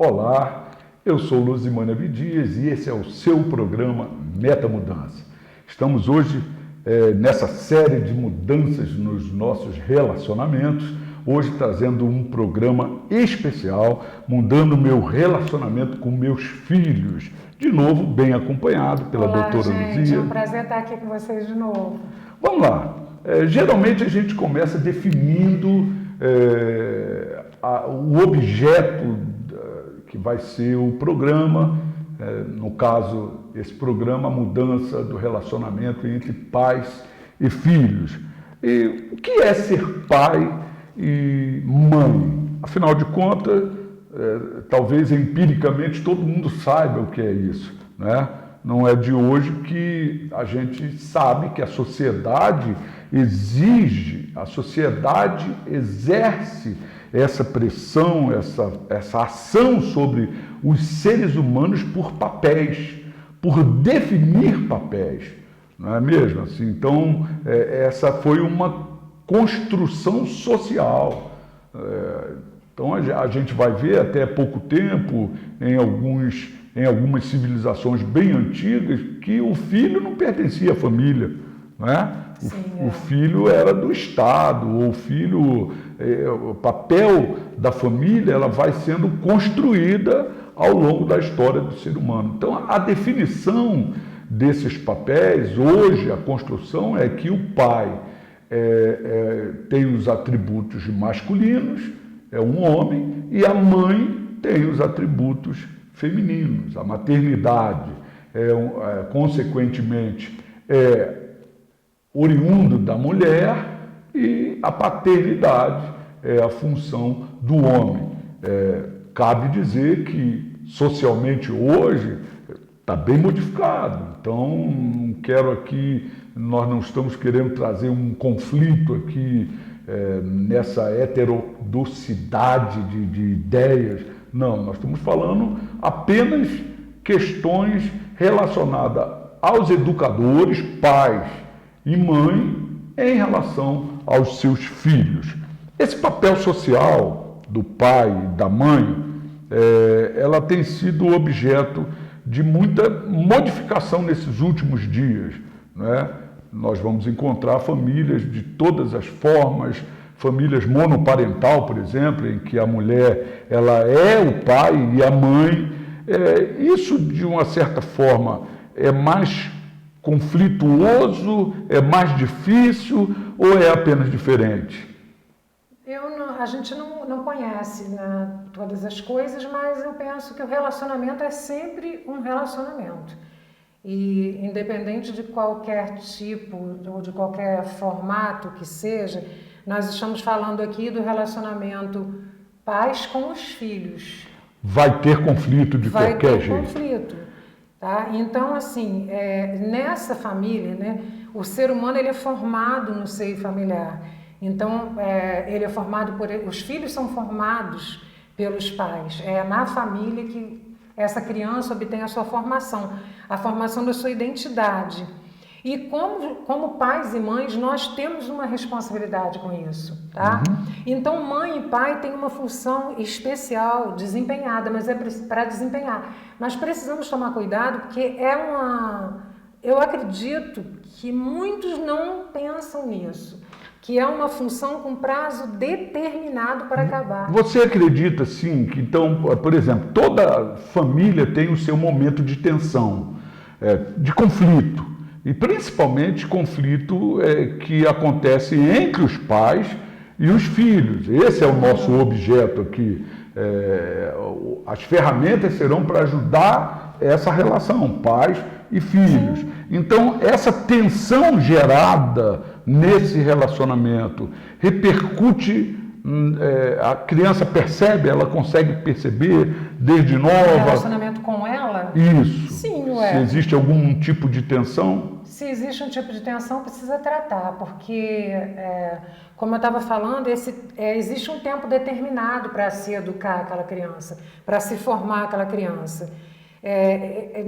Olá, eu sou Luzimânia Abdias e esse é o seu programa Meta Mudança. Estamos hoje nessa série de mudanças nos nossos relacionamentos, hoje trazendo um programa especial, mudando o meu relacionamento com meus filhos, de novo bem acompanhado pela doutora Luzia. É um prazer estar aqui com vocês de novo. Vamos lá, geralmente a gente começa definindo o objeto que vai ser o programa, no caso, esse programa, a mudança do relacionamento entre pais e filhos. E o que é ser pai e mãe? Afinal de contas, talvez empiricamente todo mundo saiba o que é isso, né? Não é de hoje que a gente sabe que a sociedade exige, a sociedade exerce essa pressão, essa ação sobre os seres humanos por papéis, por definir papéis, não é mesmo? Assim, então, essa foi uma construção social. Então, a gente vai ver até pouco tempo, em algumas civilizações bem antigas, que o filho não pertencia à família, não é? O filho era do Estado, ou o papel da família ela vai sendo construída ao longo da história do ser humano. Então, a definição desses papéis, hoje, a construção é que o pai tem os atributos masculinos, é um homem, e a mãe tem os atributos femininos. A maternidade, consequentemente, oriundo da mulher, e a paternidade é a função do homem. Cabe dizer que socialmente hoje está bem modificado, então não quero aqui, nós não estamos querendo trazer um conflito aqui nessa heterodoxidade de ideias, não, nós estamos falando apenas questões relacionadas aos educadores, pais e mãe, em relação aos seus filhos. Esse papel social do pai e da mãe, ela tem sido objeto de muita modificação nesses últimos dias, né? Nós vamos encontrar famílias de todas as formas, famílias monoparental, por exemplo, em que a mulher ela é o pai e a mãe. Isso, de uma certa forma, é mais conflituoso, é mais difícil ou é apenas diferente? A gente não conhece, né, todas as coisas, mas eu penso que o relacionamento é sempre um relacionamento. E independente de qualquer tipo ou de qualquer formato que seja, nós estamos falando aqui do relacionamento pais com os filhos. Vai ter conflito de qualquer jeito. Vai ter conflito. Tá? Então, assim, nessa família, né, o ser humano ele é formado no seio familiar. Então, ele é formado os filhos são formados pelos pais. É na família que essa criança obtém a sua formação, a formação da sua identidade. E como pais e mães, nós temos uma responsabilidade com isso, tá? Uhum. Então, mãe e pai têm uma função especial, desempenhada, mas é para desempenhar. Nós precisamos tomar cuidado, porque eu acredito que muitos não pensam nisso, que é uma função com prazo determinado para acabar. Você acredita, sim, que, então, por exemplo, toda família tem o seu momento de tensão, de conflito, e principalmente conflito que acontece entre os pais e os filhos. Esse é o nosso objeto aqui. As ferramentas serão para ajudar essa relação, pais e filhos. Então, essa tensão gerada nesse relacionamento repercute, a criança percebe, ela consegue perceber desde nova. O relacionamento com ela? Isso. Sim, Se existe algum tipo de tensão? Se existe um tipo de tensão, precisa tratar, porque, como eu estava falando, existe um tempo determinado para se educar aquela criança, para se formar aquela criança.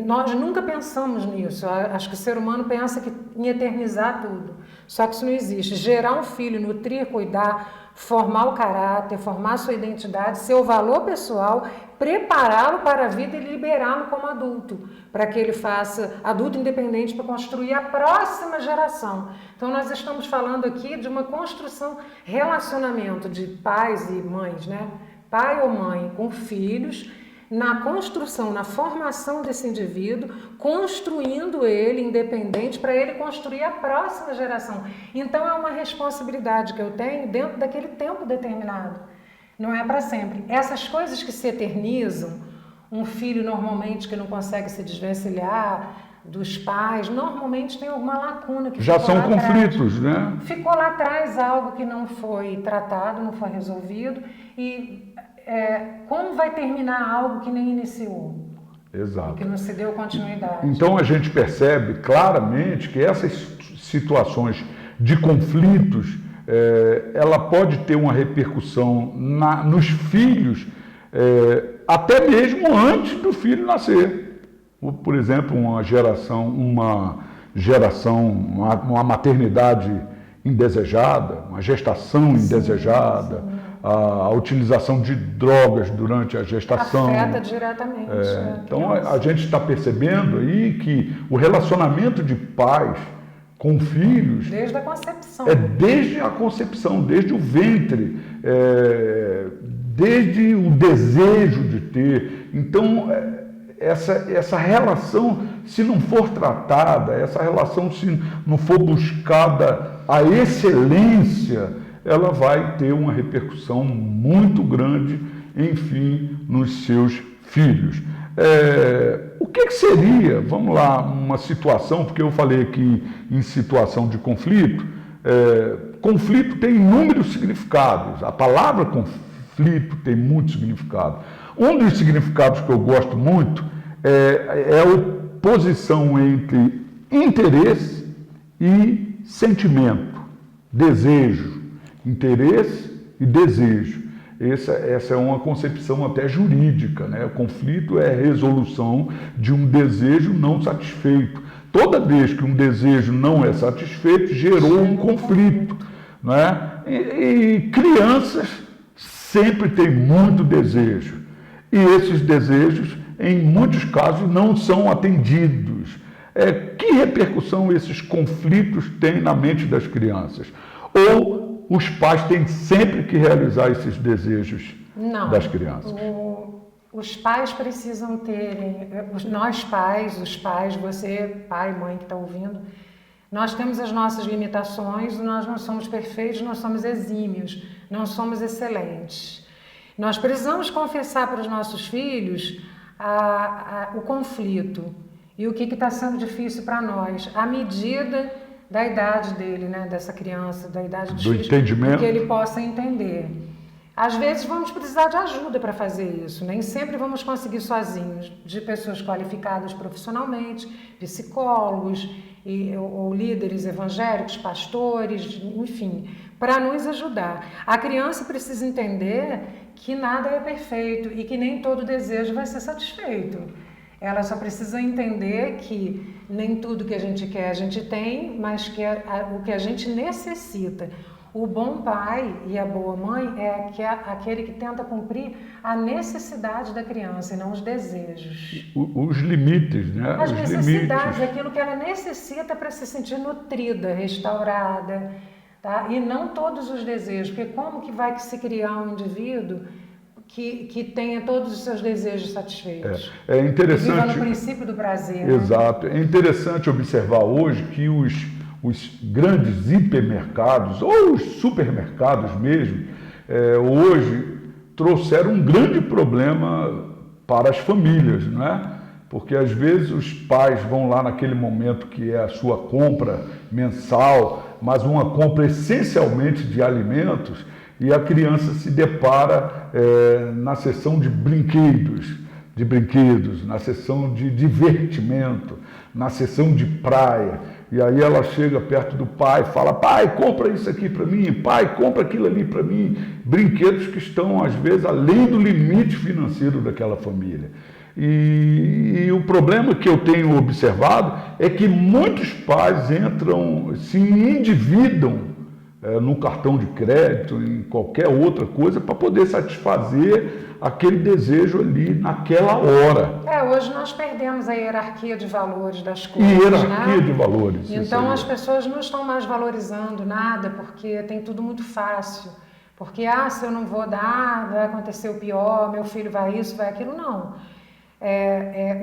Nós nunca pensamos nisso. Acho que o ser humano pensa em eternizar tudo. Só que isso não existe. Gerar um filho, nutrir, cuidar, formar o caráter, formar a sua identidade, seu valor pessoal, prepará-lo para a vida e liberá-lo como adulto, para que ele faça adulto independente para construir a próxima geração. Então nós estamos falando aqui de uma construção, relacionamento de pais e mães, né? Pai ou mãe com filhos, na construção, na formação desse indivíduo, construindo ele independente para ele construir a próxima geração. Então é uma responsabilidade que eu tenho dentro daquele tempo determinado. Não é para sempre. Essas coisas que se eternizam, um filho normalmente que não consegue se desvencilhar dos pais, normalmente tem alguma lacuna que já são conflitos, né? Ficou lá atrás algo que não foi tratado, não foi resolvido e como vai terminar algo que nem iniciou? Exato. Que não se deu continuidade. Então a gente percebe claramente que essas situações de conflitos, ela pode ter uma repercussão nos filhos, até mesmo antes do filho nascer. Por exemplo, uma maternidade indesejada, uma gestação indesejada. Sim. A utilização de drogas durante a gestação. Afeta diretamente. Então a gente está percebendo aí que o relacionamento de pais com filhos... Desde a concepção. Desde a concepção, desde o ventre, desde o desejo de ter. Então essa relação, se não for tratada, essa relação se não for buscada a excelência, ela vai ter uma repercussão muito grande, enfim, nos seus filhos. O que seria, vamos lá, uma situação, porque eu falei aqui em situação de conflito, conflito tem inúmeros significados, a palavra conflito tem muito significado. Um dos significados que eu gosto muito é a oposição entre interesse e sentimento, desejo. Interesse e desejo. Essa é uma concepção até jurídica, né? O conflito é a resolução de um desejo não satisfeito. Toda vez que um desejo não é satisfeito, gerou um conflito, né? E crianças sempre têm muito desejo. E esses desejos, em muitos casos, não são atendidos. Que repercussão esses conflitos têm na mente das crianças? Ou os pais têm sempre que realizar esses desejos das crianças? Os pais precisam terem, nós pais, os pais, você, pai, mãe que está ouvindo, nós temos as nossas limitações, nós não somos perfeitos, nós somos exímios, não somos excelentes. Nós precisamos confessar para os nossos filhos o conflito e o que está sendo difícil para nós, à medida da idade dele, né, dessa criança, da idade dos filhos, entendimento, que ele possa entender. Às vezes vamos precisar de ajuda para fazer isso, nem sempre vamos conseguir sozinhos, de pessoas qualificadas profissionalmente, psicólogos ou líderes evangélicos, pastores, enfim, para nos ajudar. A criança precisa entender que nada é perfeito e que nem todo desejo vai ser satisfeito. Ela só precisa entender que nem tudo que a gente quer a gente tem, mas que o que a gente necessita. O bom pai e a boa mãe é aquele que tenta cumprir a necessidade da criança e não os desejos. Os limites, né? As necessidades, aquilo que ela necessita para se sentir nutrida, restaurada, tá? E não todos os desejos, porque como que vai se criar um indivíduo que tenha todos os seus desejos satisfeitos? É interessante. Viva no princípio do prazer. Exato. Né? É interessante observar hoje que os grandes hipermercados, ou os supermercados mesmo, hoje trouxeram um grande problema para as famílias, não é? Porque às vezes os pais vão lá naquele momento que é a sua compra mensal, mas uma compra essencialmente de alimentos, e a criança se depara na seção de brinquedos, na seção de divertimento, na seção de praia. E aí ela chega perto do pai, fala: pai, compra isso aqui para mim, pai, compra aquilo ali para mim. Brinquedos que estão, às vezes, além do limite financeiro daquela família. E o problema que eu tenho observado é que muitos pais se endividam no cartão de crédito, em qualquer outra coisa, para poder satisfazer aquele desejo ali naquela hora. Hoje nós perdemos a hierarquia de valores das coisas, Hierarquia né? de valores. Então as pessoas não estão mais valorizando nada porque tem tudo muito fácil. Porque, se eu não vou dar, vai acontecer o pior, meu filho vai isso, vai aquilo. Não.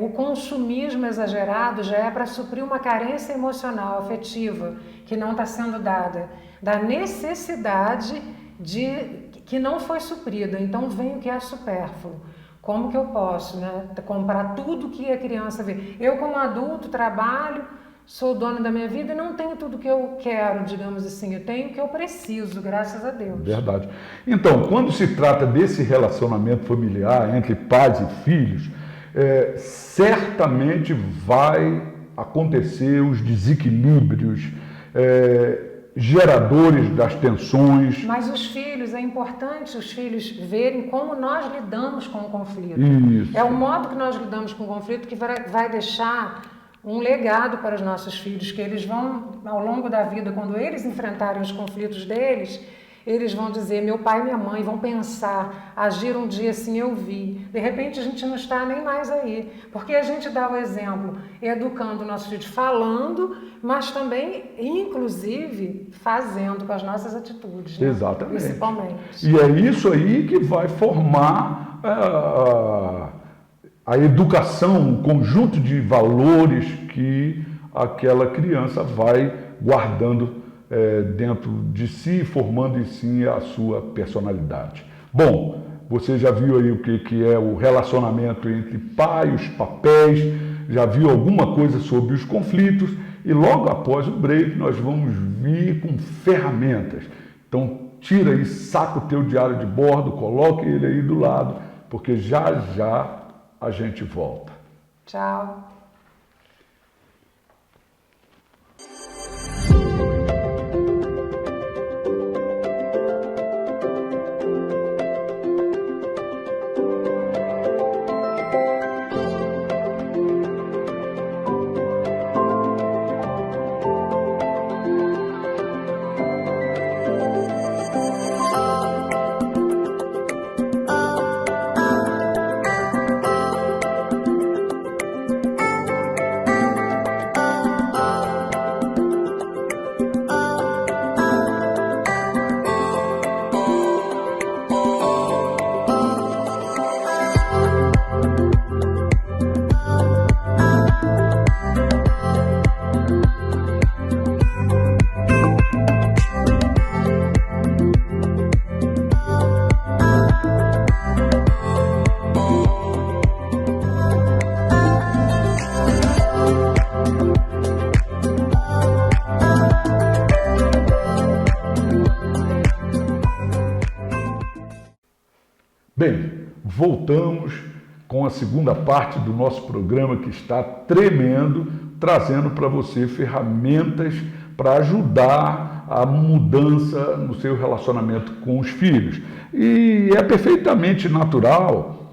O consumismo exagerado já é para suprir uma carência emocional, afetiva, que não está sendo dada, da necessidade que não foi suprida. Então vem o que é supérfluo. Como que eu posso, né, comprar tudo que a criança vê? Eu, como adulto, trabalho, sou dono da minha vida e não tenho tudo que eu quero, digamos assim. Eu tenho o que eu preciso, graças a Deus. Verdade. Então, quando se trata desse relacionamento familiar entre pais e filhos, certamente vai acontecer os desequilíbrios, geradores das tensões. Mas os filhos, é importante os filhos verem como nós lidamos com o conflito. Isso. É o modo que nós lidamos com o conflito que vai deixar um legado para os nossos filhos, que eles vão, ao longo da vida, quando eles enfrentarem os conflitos deles, eles vão dizer, meu pai e minha mãe vão pensar, agir um dia assim, eu vi. De repente a gente não está nem mais aí, porque a gente dá o exemplo, educando o nosso filho falando, mas também, inclusive, fazendo com as nossas atitudes. Né? Exatamente. Principalmente. E é isso aí que vai formar a educação, o conjunto de valores que aquela criança vai guardando dentro de si, formando em si a sua personalidade. Bom, você já viu aí o que é o relacionamento entre pai, os papéis, já viu alguma coisa sobre os conflitos e logo após o break nós vamos vir com ferramentas. Então tira aí, saca o teu diário de bordo, coloque ele aí do lado, porque já já a gente volta. Tchau. Bem, voltamos com a segunda parte do nosso programa que está tremendo, trazendo para você ferramentas para ajudar a mudança no seu relacionamento com os filhos. E é perfeitamente natural,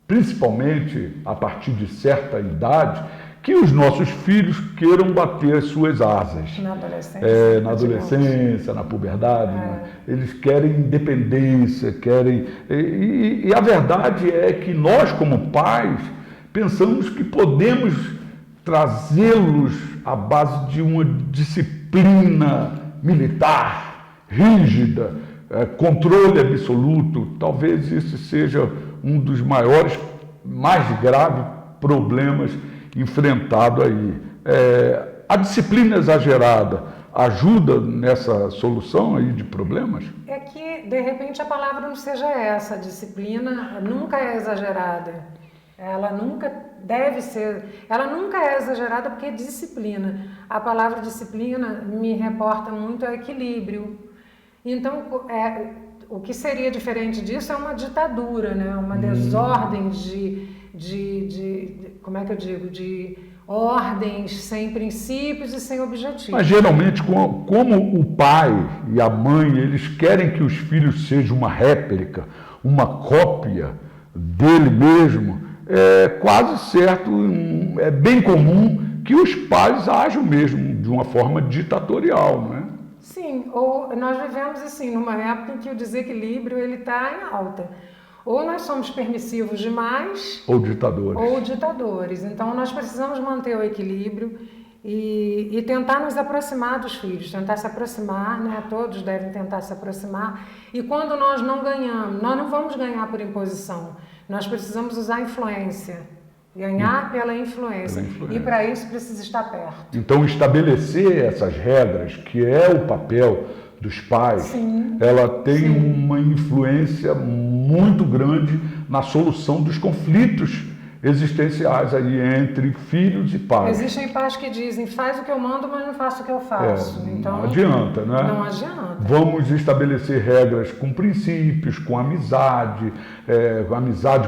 principalmente a partir de certa idade, que os nossos filhos queiram bater as suas asas. Na adolescência. Na adolescência, na puberdade. Né? Eles querem independência, querem... E a verdade é que nós, como pais, pensamos que podemos trazê-los à base de uma disciplina militar, rígida, controle absoluto. Talvez esse seja um dos maiores, mais graves problemas enfrentado aí. A disciplina exagerada ajuda nessa solução aí de problemas? É que, de repente, a palavra não seja essa. A disciplina nunca é exagerada. Ela nunca deve ser... Ela nunca é exagerada porque é disciplina. A palavra disciplina me reporta muito ao equilíbrio. Então, o que seria diferente disso é uma ditadura, né? Uma desordem como é que eu digo, de ordens sem princípios e sem objetivos. Mas geralmente, como o pai e a mãe, eles querem que os filhos sejam uma réplica, uma cópia dele mesmo, é quase certo, é bem comum que os pais ajam mesmo de uma forma ditatorial, não é? Sim, ou nós vivemos assim, numa época em que o desequilíbrio ele está em alta. Ou nós somos permissivos demais, Ou ditadores. ou ditadores. Então nós precisamos manter o equilíbrio e tentar nos aproximar dos filhos, tentar se aproximar, né? Todos devem tentar se aproximar. E quando nós não ganhamos, nós não vamos ganhar por imposição. Nós precisamos usar a influência. Ganhar pela influência. E para isso precisa estar perto. Então, estabelecer essas regras, que é o papel dos pais, Sim. ela tem uma influência muito grande na solução dos conflitos existenciais aí entre filhos e pais. Existem pais que dizem, faz o que eu mando, mas não faço o que eu faço. Então, não adianta, né? Não adianta. Vamos estabelecer regras com princípios, com amizade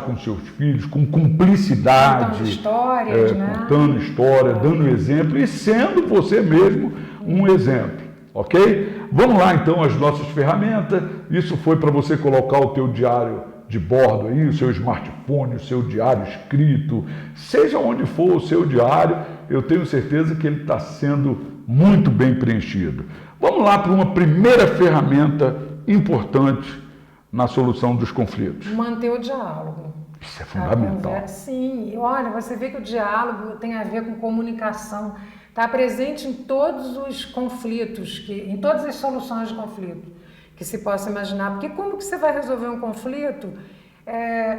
com seus filhos, com cumplicidade. Contando histórias, né? Contando história, dando exemplo e sendo você mesmo um exemplo, ok? Vamos lá então às nossas ferramentas. Isso foi para você colocar o teu diário de bordo aí, o seu smartphone, o seu diário escrito, seja onde for o seu diário, eu tenho certeza que ele está sendo muito bem preenchido. Vamos lá para uma primeira ferramenta importante na solução dos conflitos. Manter o diálogo. Isso é fundamental. Sim, olha, você vê que o diálogo tem a ver com comunicação, está presente em todos os conflitos, em todas as soluções de conflito que se possa imaginar. Porque como que você vai resolver um conflito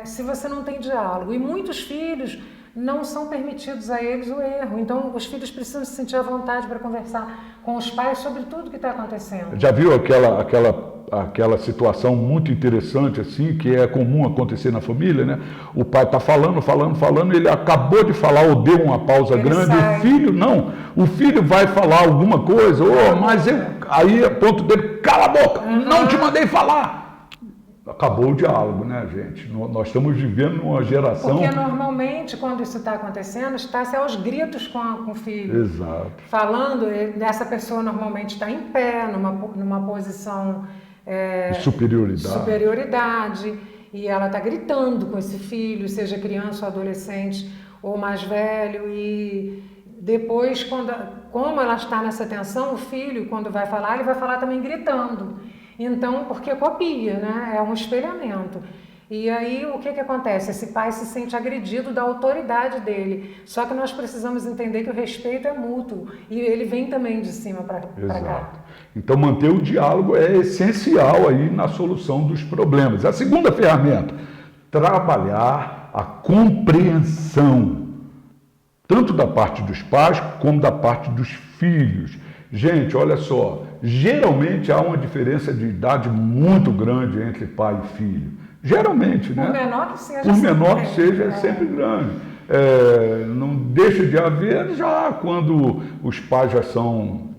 se você não tem diálogo? E muitos filhos não são permitidos a eles o erro. Então, os filhos precisam se sentir à vontade para conversar com os pais sobre tudo que está acontecendo. Já viu aquela situação muito interessante, assim, que é comum acontecer na família, né? O pai está falando, ele acabou de falar ou deu uma pausa grande, sai. O filho, não. O filho vai falar alguma coisa, aí a ponto dele, cala a boca, não te mandei falar. Acabou o diálogo, né, gente? Nós estamos vivendo numa geração... Porque normalmente, quando isso está acontecendo, está-se aos gritos com o filho. Exato. Falando, essa pessoa normalmente está em pé, numa posição... superioridade, e ela está gritando com esse filho, seja criança ou adolescente, ou mais velho, e depois, como ela está nessa tensão, o filho, quando vai falar, ele vai falar também gritando. Então, porque copia, né? É um espelhamento. E aí, o que acontece? Esse pai se sente agredido da autoridade dele. Só que nós precisamos entender que o respeito é mútuo. E ele vem também de cima para cá. Então, manter o diálogo é essencial aí na solução dos problemas. A segunda ferramenta, trabalhar a compreensão, tanto da parte dos pais como da parte dos filhos. Gente, olha só, geralmente há uma diferença de idade muito grande entre pai e filho. Geralmente, né? Por menor que seja. Por menor que seja, é sempre grande. Não deixa de haver já quando os pais já são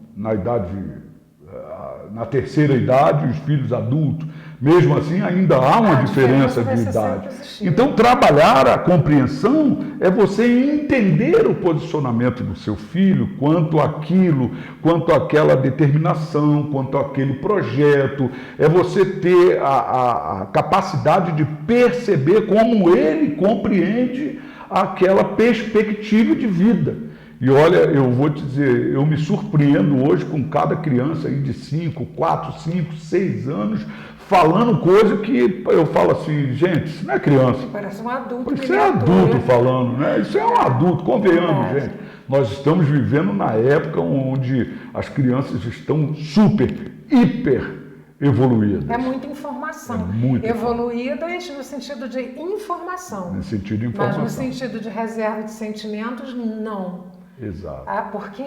na terceira idade, os filhos adultos. Mesmo assim, ainda há uma diferença de idade. Então, trabalhar a compreensão é você entender o posicionamento do seu filho quanto àquilo, quanto àquela determinação, quanto àquele projeto. É você ter a capacidade de perceber como ele compreende aquela perspectiva de vida. E olha, eu vou te dizer, eu me surpreendo hoje com cada criança aí de 5, 4, 5, 6 anos falando coisa que eu falo assim, gente, isso não é criança. Parece um adulto. Isso é adulto falando, né? Isso é um adulto, convenhamos, gente. Nós estamos vivendo na época onde as crianças estão super, hiper evoluídas. É muita informação. Evoluídas no sentido de informação. No sentido de informação. Mas no sentido de reserva de sentimentos, não. Exato. Porque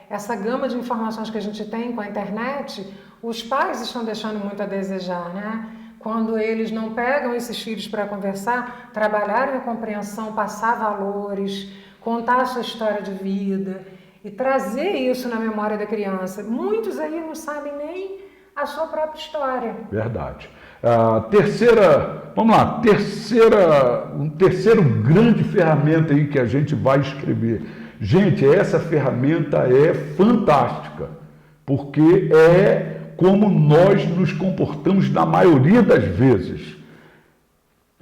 essa gama de informações que a gente tem com a internet, os pais estão deixando muito a desejar, né? Quando eles não pegam esses filhos para conversar, trabalharem a compreensão, passar valores, contar a sua história de vida e trazer isso na memória da criança. Muitos aí não sabem nem a sua própria história. Verdade. Terceiro grande ferramenta aí que a gente vai escrever. Gente, essa ferramenta é fantástica, porque é como nós nos comportamos na maioria das vezes.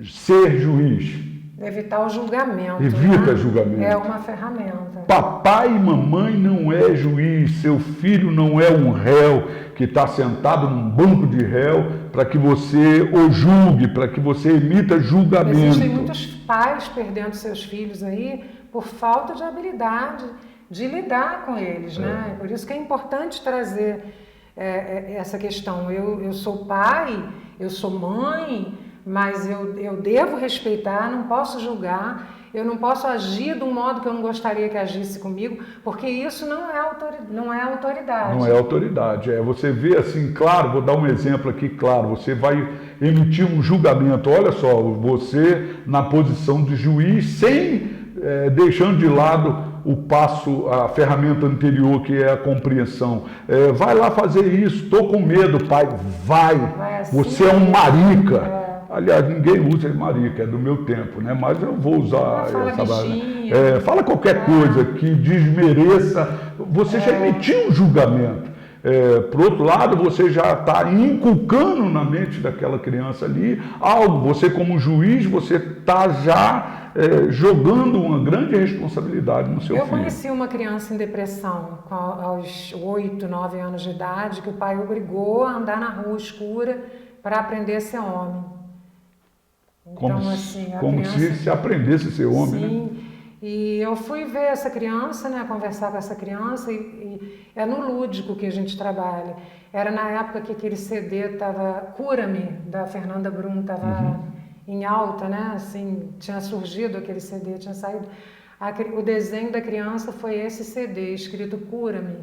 Ser juiz. Evitar o julgamento. Evita né? julgamento. É uma ferramenta. Papai e mamãe não é juiz, seu filho não é um réu que está sentado num banco de réu para que você o julgue, para que você emita julgamento. Existem muitos pais perdendo seus filhos aí por falta de habilidade de lidar com eles, né? Por isso que é importante trazer essa questão. Eu sou pai, eu sou mãe, mas eu devo respeitar, não posso julgar, eu não posso agir de um modo que eu não gostaria que agisse comigo, porque isso não é autoridade. Não é autoridade. Você vê assim, claro, vou dar um exemplo aqui, claro, você vai emitir um julgamento, olha só, você na posição de juiz, sem deixando de lado a ferramenta anterior, que é a compreensão. Vai lá fazer isso, estou com medo, pai, vai assim, você é um marica. Aliás, ninguém usa marica, é do meu tempo, né? Mas eu vou usar essa fala qualquer coisa que desmereça, você já emitiu um julgamento. Por outro lado, você já está inculcando na mente daquela criança ali algo, você como juiz, você está já jogando uma grande responsabilidade no seu filho. Eu conheci uma criança em depressão aos 8, 9 anos de idade, que o pai obrigou a andar na rua escura para aprender a ser homem. Então, como criança, se aprendesse a ser homem, sim, né? E eu fui ver essa criança, né, conversar com essa criança, e é no lúdico que a gente trabalha. Era na época que aquele CD estava, Cura-me, da Fernanda Brum, estava em alta, né? Assim, tinha surgido aquele CD, tinha saído. O desenho da criança foi esse CD, escrito Cura-me.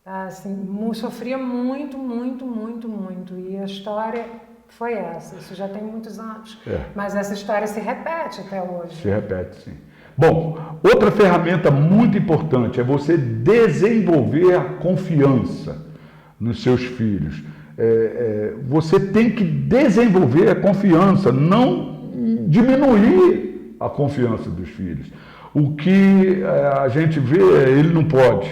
Assim, sofria muito, muito, muito, muito. E a história foi essa. Isso já tem muitos anos. Mas essa história se repete até hoje. Se repete, sim. Bom, outra ferramenta muito importante é você desenvolver a confiança nos seus filhos. Você tem que desenvolver a confiança, não diminuir a confiança dos filhos. O que a gente vê, ele não pode,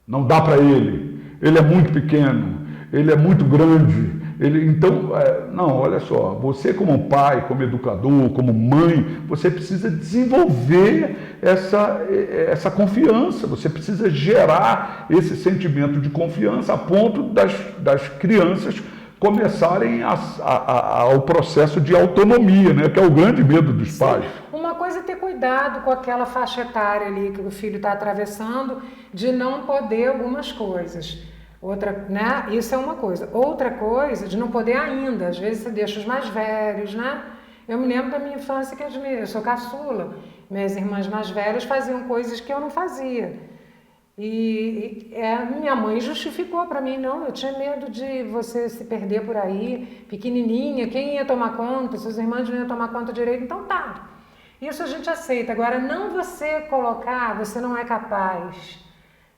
não dá para ele é muito pequeno, ele é muito grande. Então, não, olha só, você como pai, como educador, como mãe, você precisa desenvolver essa confiança, você precisa gerar esse sentimento de confiança a ponto das crianças começarem ao processo de autonomia, né, que é o grande medo dos pais. Uma coisa é ter cuidado com aquela faixa etária ali que o filho está atravessando, de não poder algumas coisas. Outra, né? Isso é uma coisa. Outra coisa, de não poder ainda. Às vezes você deixa os mais velhos, né? Eu me lembro da minha infância, que eu sou caçula. Minhas irmãs mais velhas faziam coisas que eu não fazia. E minha mãe justificou para mim, não, eu tinha medo de você se perder por aí, pequenininha, quem ia tomar conta? Seus irmãos não iam tomar conta direito, então tá. Isso a gente aceita. Agora, não você colocar, você não é capaz...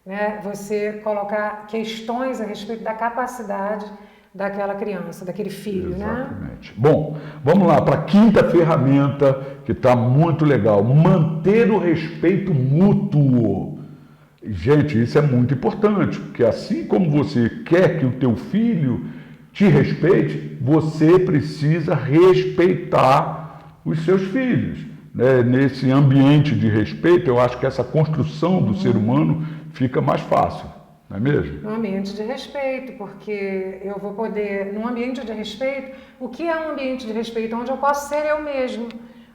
Né? Você colocar questões a respeito da capacidade daquela criança, daquele filho. Exatamente. Né? Bom, vamos lá para a quinta ferramenta que está muito legal. Manter o respeito mútuo. Gente, isso é muito importante, porque assim como você quer que o teu filho te respeite, você precisa respeitar os seus filhos. Né? Nesse ambiente de respeito, eu acho que essa construção do ser humano fica mais fácil, não é mesmo? No ambiente de respeito, porque eu vou poder, num ambiente de respeito, o que é um ambiente de respeito? Onde eu posso ser eu mesmo,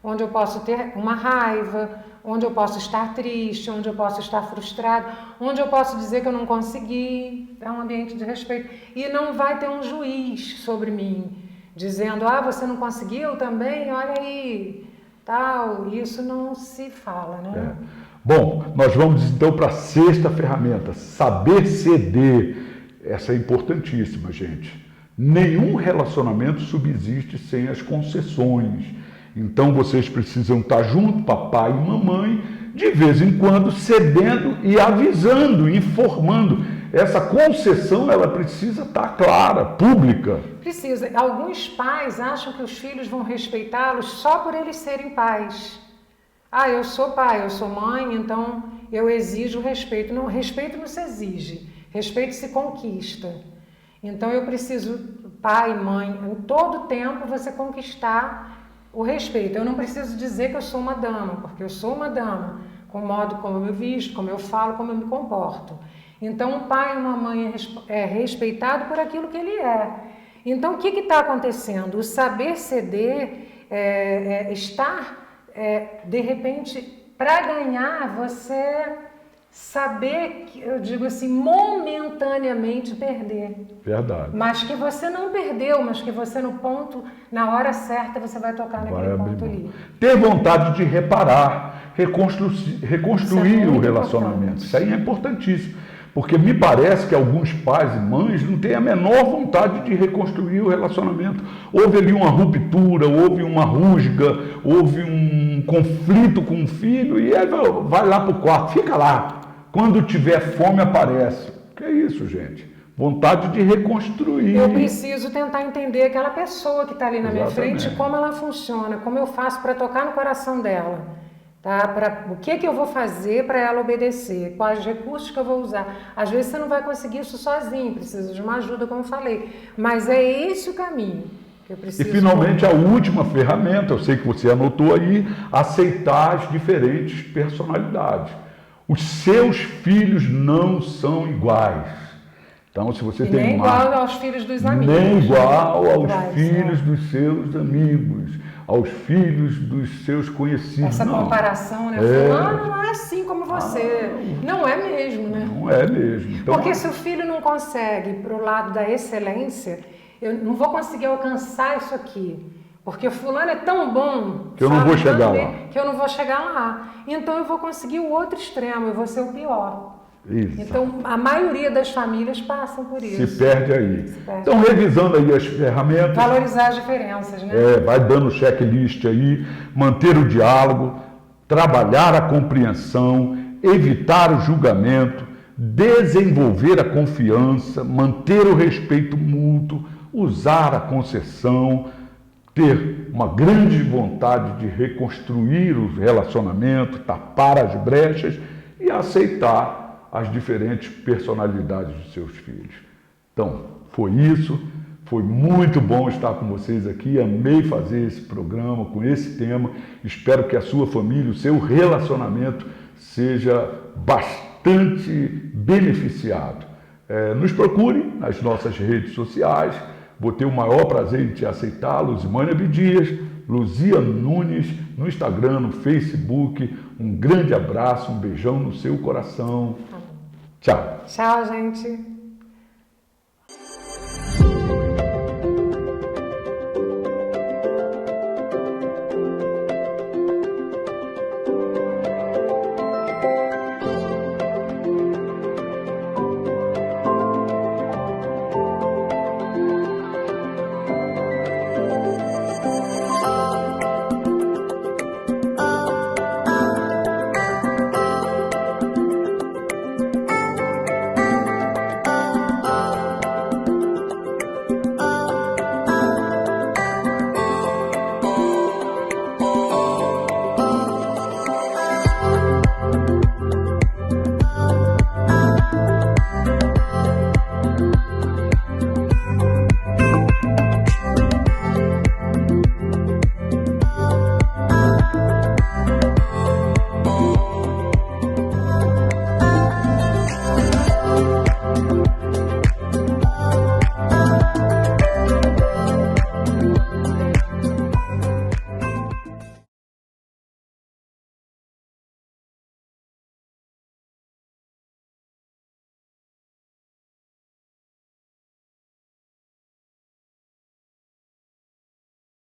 onde eu posso ter uma raiva, onde eu posso estar triste, onde eu posso estar frustrado, onde eu posso dizer que eu não consegui. É um ambiente de respeito. E não vai ter um juiz sobre mim, dizendo, você não conseguiu também, olha aí, tal. Isso não se fala, né? Bom, nós vamos então para a sexta ferramenta, saber ceder. Essa é importantíssima, gente. Nenhum relacionamento subsiste sem as concessões. Então vocês precisam estar junto, papai e mamãe, de vez em quando cedendo e avisando, informando. Essa concessão, ela precisa estar clara, pública. Precisa. Alguns pais acham que os filhos vão respeitá-los só por eles serem pais. Eu sou pai, eu sou mãe, então eu exijo respeito. Não, respeito não se exige, respeito se conquista. Então eu preciso, pai, mãe, em todo tempo você conquistar o respeito. Eu não preciso dizer que eu sou uma dama, porque eu sou uma dama, com o modo como eu me visto, como eu falo, como eu me comporto. Então, um pai e uma mãe é respeitado por aquilo que ele é. Então, o que está acontecendo? O saber ceder, estar, de repente, para ganhar, você saber, eu digo assim, momentaneamente perder. Verdade. Mas que você não perdeu, mas que você no ponto, na hora certa, você vai tocar naquele ponto ali. Ter vontade de reparar, reconstruir o relacionamento. Importante. Isso aí é importantíssimo. Porque me parece que alguns pais e mães não têm a menor vontade de reconstruir o relacionamento. Houve ali uma ruptura, houve uma rusga, houve um conflito com o filho e aí vai lá para o quarto, fica lá. Quando tiver fome aparece. Que é isso, gente? Vontade de reconstruir. Eu preciso tentar entender aquela pessoa que está ali na minha Exatamente. frente, como ela funciona, como eu faço para tocar no coração dela. Tá? O que eu vou fazer para ela obedecer? Quais recursos que eu vou usar? Às vezes você não vai conseguir isso sozinho, precisa de uma ajuda, como eu falei. Mas é esse o caminho que eu preciso. E finalmente a última ferramenta, eu sei que você anotou aí, aceitar as diferentes personalidades. Os seus filhos não são iguais. Então, se você tem nem igual aos filhos dos amigos. Nem igual aos filhos dos seus amigos, aos filhos dos seus conhecidos. Essa comparação, né? Fulano não é assim como você. Não é mesmo, né? Não é mesmo. Então, porque se o filho não consegue ir para o lado da excelência, eu não vou conseguir alcançar isso aqui. Porque o fulano é tão bom que eu não vou chegar lá. Que eu não vou chegar lá. Então eu vou conseguir o outro extremo, eu vou ser o pior. Isso. Então, a maioria das famílias passam por isso. Se perde aí. Então, revisando aí as ferramentas. Valorizar as diferenças, né? Vai dando checklist aí, manter o diálogo, trabalhar a compreensão, evitar o julgamento, desenvolver a confiança, manter o respeito mútuo, usar a concessão, ter uma grande vontade de reconstruir o relacionamento, tapar as brechas e aceitar as diferentes personalidades dos seus filhos. Então, foi isso. Foi muito bom estar com vocês aqui. Amei fazer esse programa com esse tema. Espero que a sua família, o seu relacionamento seja bastante beneficiado. Nos procure nas nossas redes sociais. Vou ter o maior prazer em te aceitar. Luzimânia Abdias, Luzia Nunes, no Instagram, no Facebook. Um grande abraço, um beijão no seu coração. Tchau. Tchau, gente.